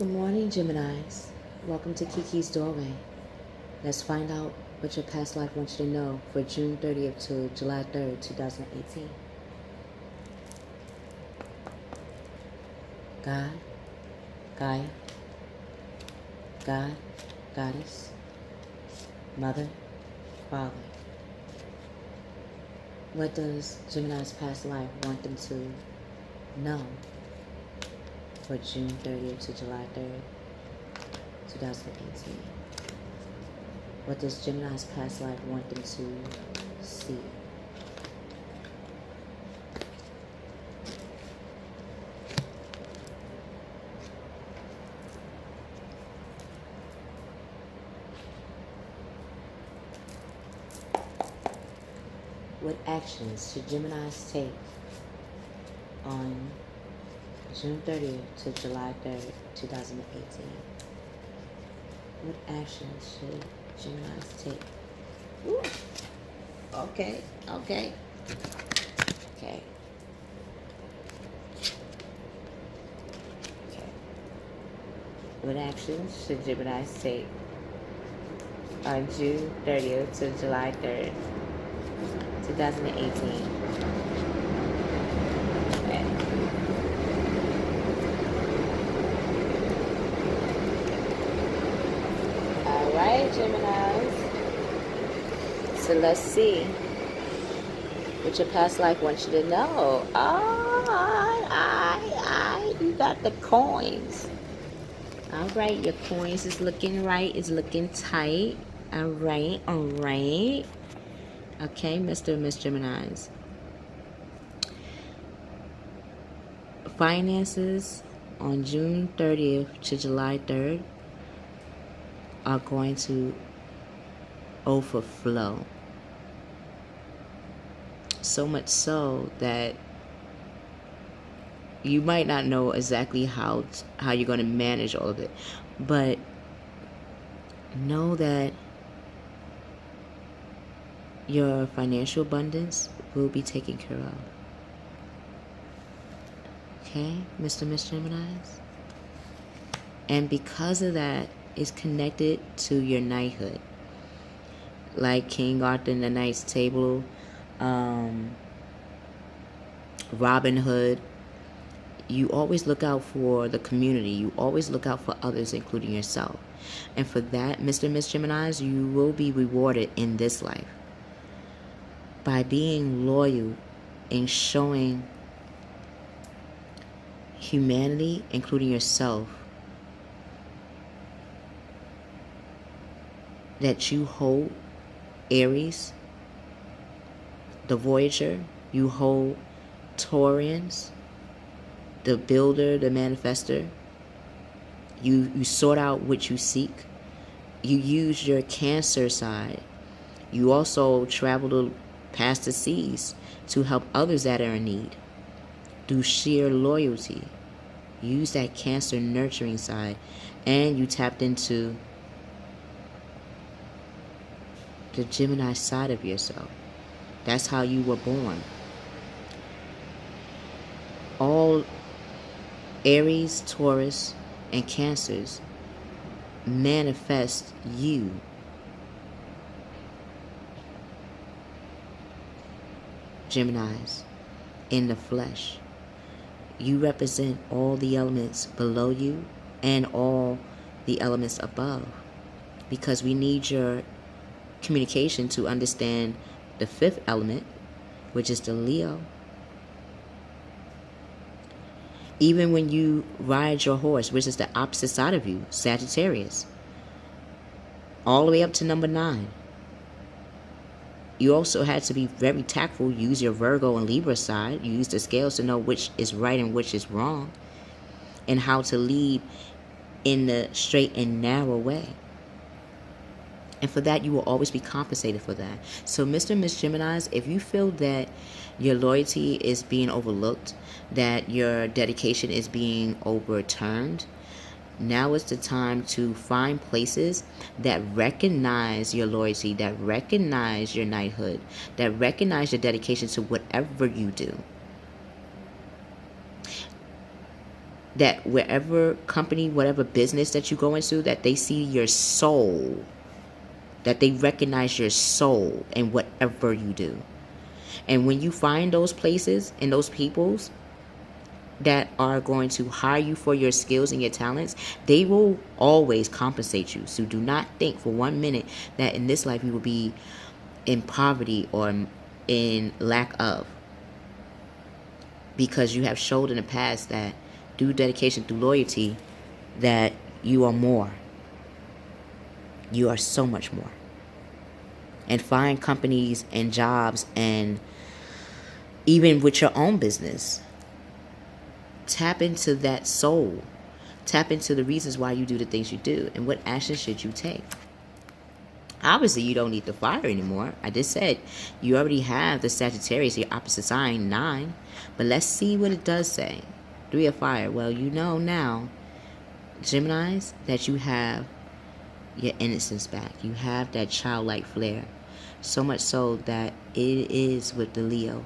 Good morning, Geminis. Welcome to Kiki's Doorway. Let's find out what your past life wants you to know for June 30th to July 3rd, 2018. God, Gaia, God, Goddess, Mother, Father. What does Gemini's past life want them to know for June 30th to July 3rd, 2018? What does Gemini's past life want them to see? What actions should Geminis take on June 30th to July 3rd, 2018? What actions should Geminis take? Ooh. Okay. What actions should Geminis take on June 30th to July 3rd, 2018? Okay. All right, Geminis. So let's see what your past life wants you to know. You got the coins. All right, your coins is looking right. It's looking tight. All right. Okay, Mr. and Miss Geminis. Finances on June 30th to July 3rd are going to overflow. So much so that you might not know exactly how you're going to manage all of it, but know that your financial abundance will be taken care of. Okay, Mr. and Miss Geminis? And because of that, it's connected to your knighthood. Like King Arthur in the Knight's Table, Robin Hood. You always look out for the community. You always look out for others, including yourself. And for that, Mr. and Miss Geminis, you will be rewarded in this life by being loyal and showing humanity, including yourself, that you hold Aries, the Voyager, you hold Taurians, the builder, the manifester. You sort out what you seek. You use your Cancer side. You also travel past the seas to help others that are in need through sheer loyalty. Use that Cancer nurturing side, and you tapped into the Gemini side of yourself. That's how you were born. All Aries, Taurus, and Cancers manifest you. Geminis, in the flesh. You represent all the elements below you and all the elements above, because we need your communication to understand the fifth element, which is the Leo. Even when you ride your horse, which is the opposite side of you, Sagittarius, all the way up to number 9. You also had to be very tactful. Use your Virgo and Libra side. You use the scales to know which is right and which is wrong, and how to lead in the straight and narrow way. And for that, you will always be compensated for that. So, Mr. and Miss Geminis, if you feel that your loyalty is being overlooked, that your dedication is being overturned, now is the time to find places that recognize your loyalty, that recognize your knighthood, that recognize your dedication to whatever you do. that wherever company, whatever business that you go into, that they see your soul, that they recognize your soul in whatever you do. And when you find those places and those peoples that are going to hire you for your skills and your talents, they will always compensate you. So do not think for 1 minute that in this life you will be in poverty or in lack of, because you have showed in the past that through dedication, through loyalty, that you are more. You are so much more. And find companies and jobs, and even with your own business, tap into that soul. Tap into the reasons why you do the things you do, and what actions should you take. Obviously, you don't need the fire anymore. I just said you already have the Sagittarius, your opposite sign, 9. But let's see what it does say. 3 of fire. Well, you know now, Geminis, that you have your innocence back. You have that childlike flair. So much so that it is with the Leo.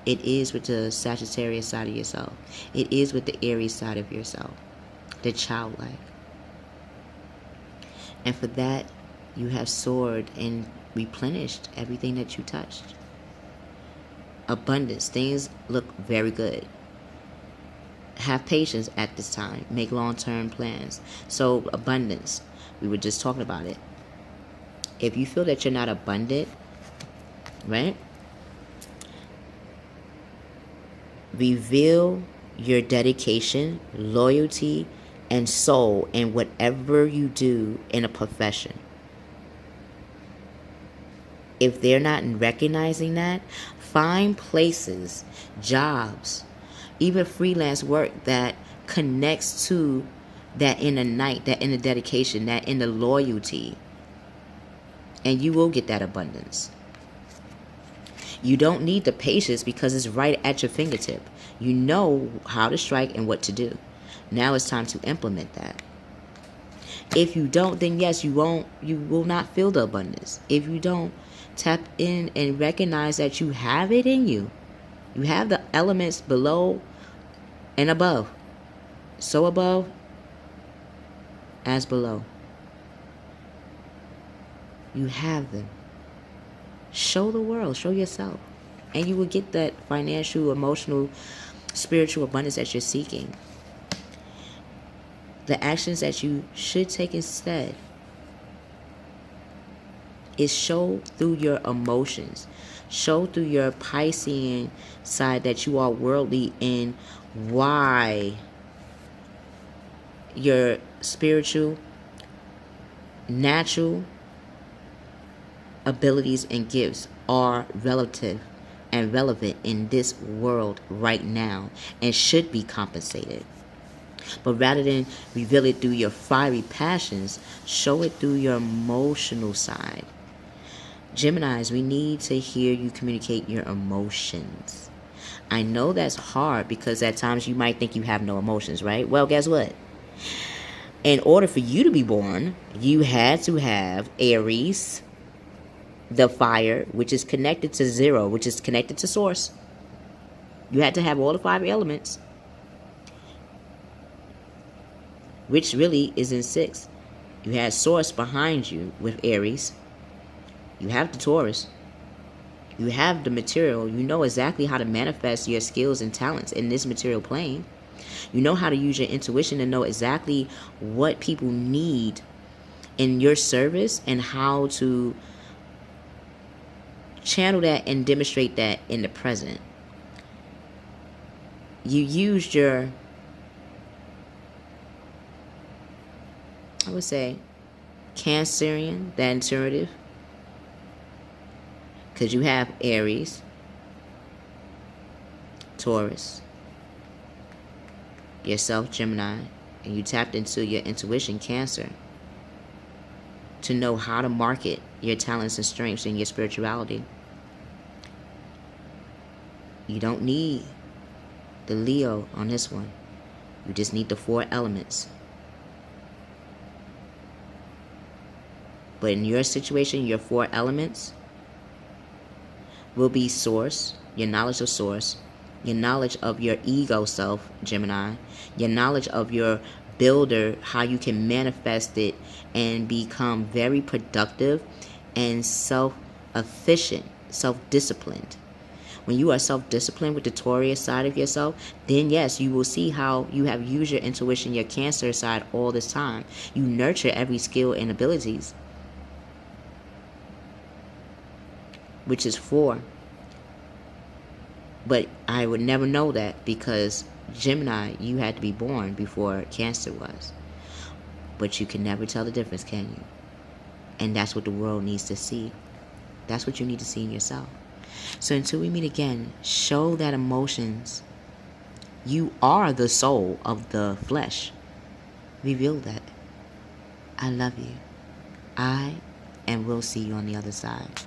It is with the Sagittarius side of yourself. It is with the Aries side of yourself. The childlike. And for that, you have soared and replenished everything that you touched. Abundance. Things look very good. Have patience at this time. Make long-term plans. So abundance. We were just talking about it. If you feel that you're not abundant, right? Reveal your dedication, loyalty, and soul in whatever you do in a profession. If they're not recognizing that, find places, jobs, even freelance work that connects to that inner night, that inner dedication, that inner loyalty. And you will get that abundance. You don't need the patience because it's right at your fingertip. You know how to strike and what to do. Now it's time to implement that. If you don't, then yes, you will not feel the abundance. If you don't tap in and recognize that you have it in you. You have the elements below and above. So above as below. You have them. Show the world, show yourself. And you will get that financial, emotional, spiritual abundance that you're seeking. The actions that you should take instead is show through your emotions. Show through your Piscean side that you are worldly in why your spiritual, natural abilities and gifts are relative and relevant in this world right now and should be compensated. But rather than reveal it through your fiery passions, show it through your emotional side. Geminis, we need to hear you communicate your emotions. I know that's hard because at times you might think you have no emotions, right? Well, guess what? In order for you to be born, you had to have Aries, the fire, which is connected to 0, which is connected to source. You had to have all the 5 elements, which really is in 6. You had source behind you with Aries. You have the Taurus. You have the material. You know exactly how to manifest your skills and talents in this material plane. You know how to use your intuition to know exactly what people need in your service and how to channel that and demonstrate that in the present. You used your, I would say, Cancerian, that intuitive, because you have Aries, Taurus, yourself, Gemini, and you tapped into your intuition, Cancer, to know how to market your talents and strengths and your spirituality. You don't need the Leo on this one. You just need the 4 elements. But in your situation, your 4 elements will be source, your knowledge of source, Your knowledge of your ego self, Gemini. Your knowledge of your builder, how you can manifest it and become very productive and self-efficient, self-disciplined. When you are self-disciplined with the Taurus side of yourself, then yes, you will see how you have used your intuition, your Cancer side all this time. You nurture every skill and abilities, which is 4. But I would never know that because Gemini, you had to be born before Cancer was. But you can never tell the difference, can you? And that's what the world needs to see. That's what you need to see in yourself. So until we meet again, show that emotions, you are the soul of the flesh. Reveal that. I love you. And will see you on the other side.